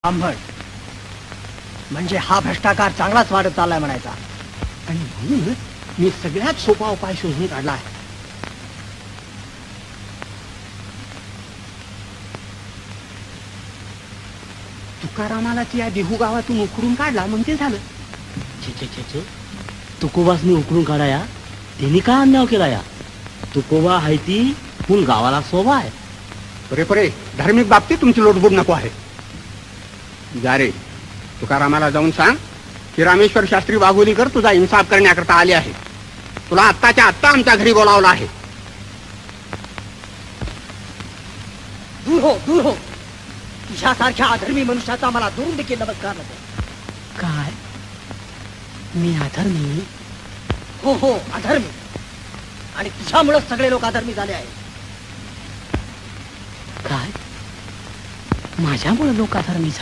आंबट म्हणजे हा भ्रष्टाचार चांगलाच वाढत चाललाय म्हणायचा. आणि म्हणून मी सगळ्यात सोपा उपाय शोधून काढला आहे. तुकारामाला त्या देहू गावातून उकरून काढला म्हणजे झालं. छे छे छे छे तुकोबासनी उकळून काढाया त्यांनी का अन्याय केला या? तुकोबा आहे ती पण गावाला शोभा आहे. परे परे धार्मिक बाबतीत तुमची लोटबोट नको आहे. जा रे, तुकारामाला जाऊन सांग की रामेश्वर शास्त्री वाघोलीकर तुझा इन्साफ करण्याकरता आले आहे. तुला आत्ताच्या आत्ता आमच्या घरी बोलावलं आहे. दूर हो, दूर हो. तुझ्यासारख्या अधर्मी मनुष्याचा मला दुरून देखील नमस्कार नको. काय मी अधर्मी? हो हो, अधर्मी. आणि तुझ्यामुळे सगळे लोक अधर्मी झाले आहेत. काय माझ्यामुळे लोक अधर्मी झाले?